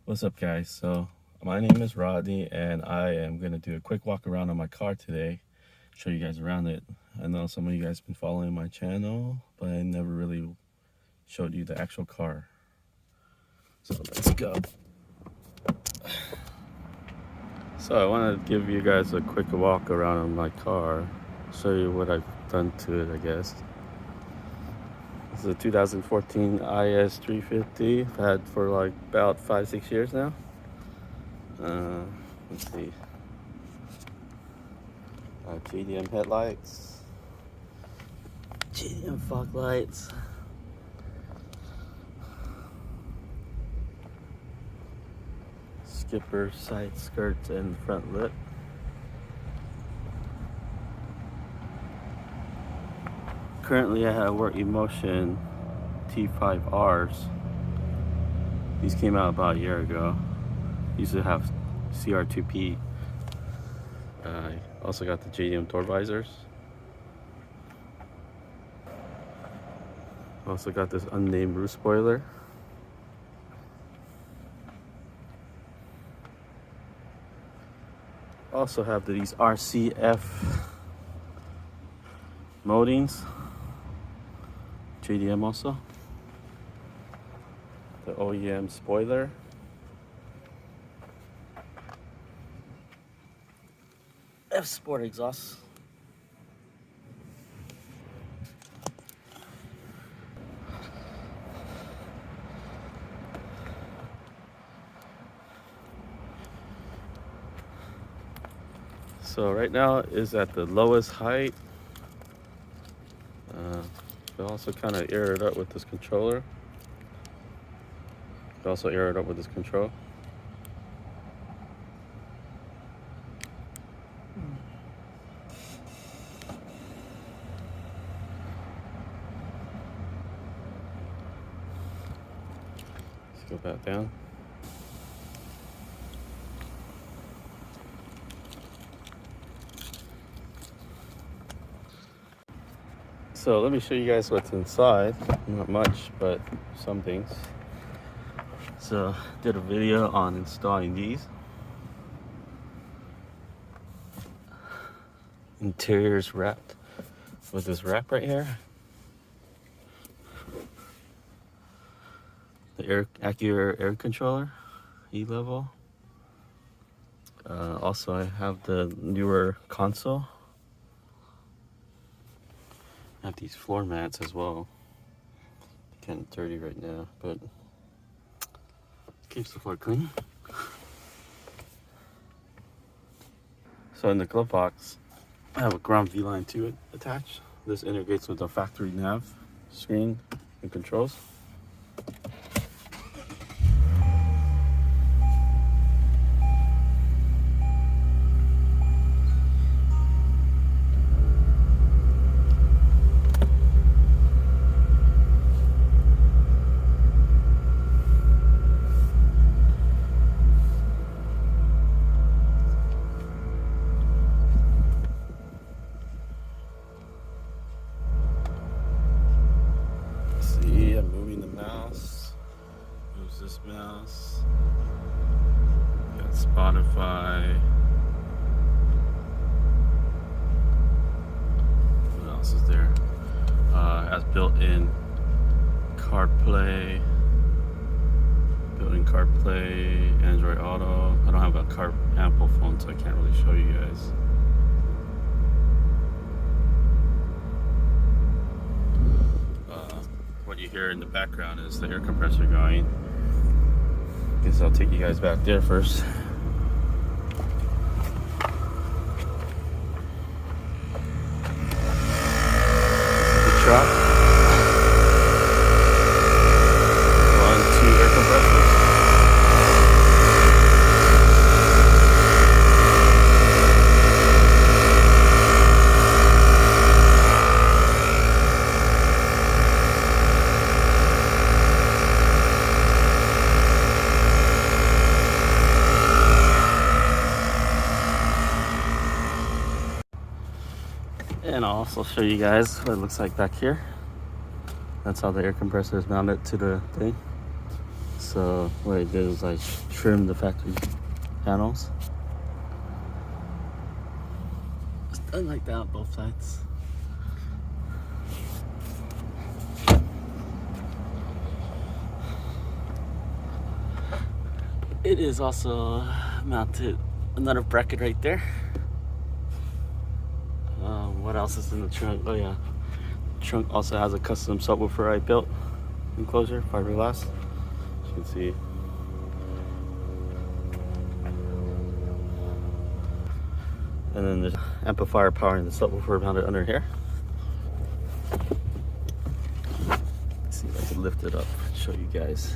What's up, guys? So my name is Rodney, and I am gonna do a quick walk around on my car today, show you guys around it. I know some of you guys been following my channel, but I never really showed you the actual car. So let's go. So I want to give you guys a quick walk around on my car, show you what I've done to it, I guess. This is a 2014 IS 350. I've had for like about 5-6 years now. Let's see. JDM headlights, JDM fog lights, skipper side skirts and front lip. Currently I have Work Emotion T5Rs. These came out about a year ago. These have CR2P. I also got the JDM door visors. Also got this unnamed roof spoiler. Also have these RCF moldings. JDM also. The OEM spoiler. F Sport exhaust. So right now is at the lowest height. You also kind of air it up with this controller. You also air it up with this control. Let's go back down. So let me show you guys what's inside. Not much, but some things. So did a video on installing these. Interior's wrapped with this wrap right here. The Acura air controller, E-level. Also I have the newer console. I have these floor mats as well. Kind of dirty right now, but keeps the floor clean. So in the glove box, I have a ground V-line to it attached. This integrates with the factory nav screen and controls. I'm moving the mouse. Moves this mouse. Got Spotify. What else is there? Has built-in CarPlay. Built-in CarPlay, Android Auto. I don't have a Apple phone, so I can't really show you guys. What you hear in the background is the air compressor going. Guess I'll take you guys back there first. The truck. 1, 2 air compressors. And I'll also show you guys what it looks like back here. That's how the air compressor is mounted to the thing. So what I did was I trimmed the factory panels. It's done like that on both sides. It is also mounted another bracket right there. What else is in the trunk? Oh yeah, the trunk also has a custom subwoofer I built enclosure, fiberglass. As you can see. And then there's amplifier powering the subwoofer mounted under here. Let's see if I can lift it up and show you guys.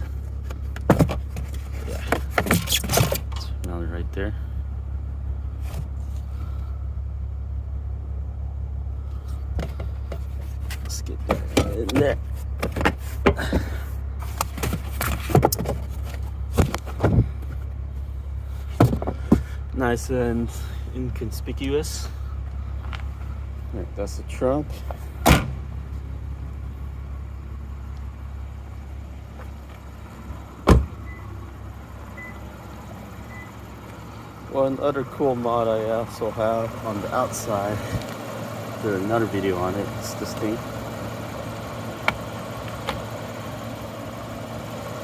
Yeah, it's mounted right there. Let's get that in there. Nice and inconspicuous. Right, that's the trunk. One other cool mod I also have on the outside, there's another video on it, it's this thing.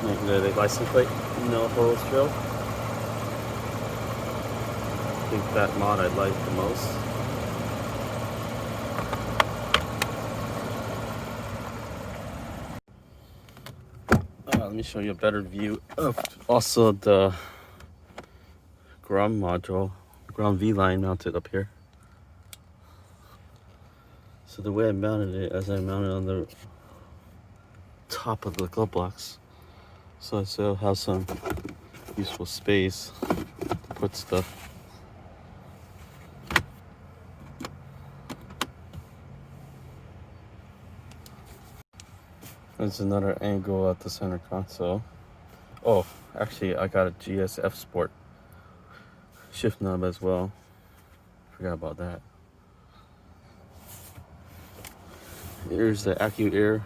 Magnetic license plate, no holes drilled. I think that mod I like the most. Let me show you a better view of also the ground module, ground V-line mounted up here. So the way I mounted it, as I mounted on the top of the glove box, so I still have some useful space to put stuff. There's another angle at the center console. Oh, actually I got a GSF Sport shift knob as well. Forgot about that. Here's the AccuAir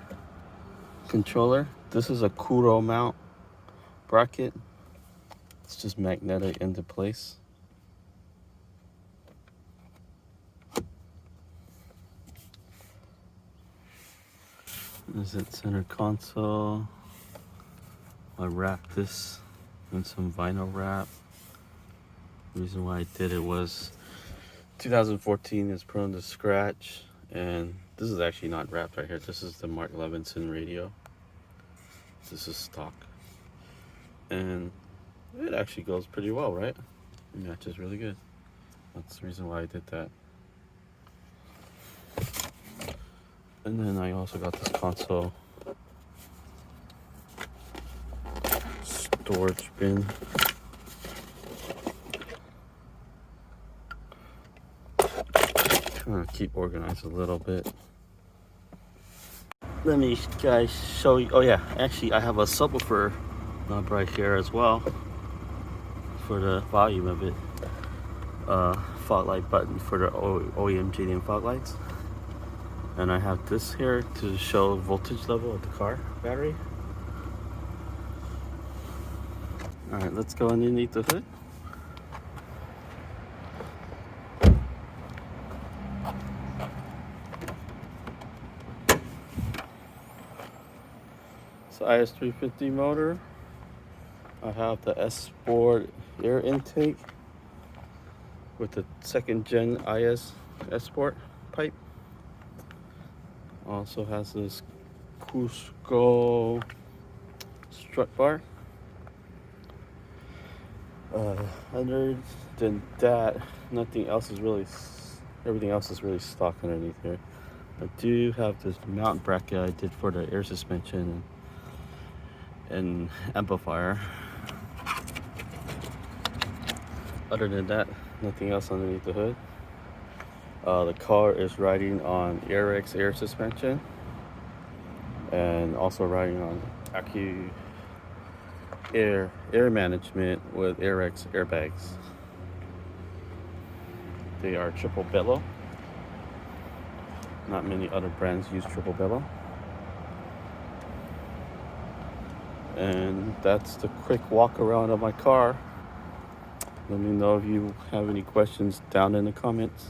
controller. This is a Kuro mount bracket. It's just magnetic into place. There's that center console. I wrapped this in some vinyl wrap. The reason why I did it was 2014 is prone to scratch, and this is actually not wrapped right here. This is the Mark Levinson radio. This is stock, and it actually goes pretty well, right? It matches really good. That's the reason why I did that. And then I also got this console storage bin. Trying to keep organized a little bit. Let me guys show you. Oh yeah, actually I have a subwoofer knob right here as well for the volume of it. Fog light button for the OEM JDM fog lights. And I have this here to show voltage level of the car battery. All right, let's go underneath the hood. So IS350 motor. I have the S Sport air intake with the second gen IS S Sport pipe. Also has this Cusco strut bar. Other than that, nothing else is really, everything else is really stock underneath here. I do have this mount bracket I did for the air suspension and amplifier. Other than that, nothing else underneath the hood. The car is riding on AirX air suspension and also riding on AccuAir air management with AirX airbags. They are triple bellow. Not many other brands use triple bellow. And that's the quick walk around of my car. Let me know if you have any questions down in the comments.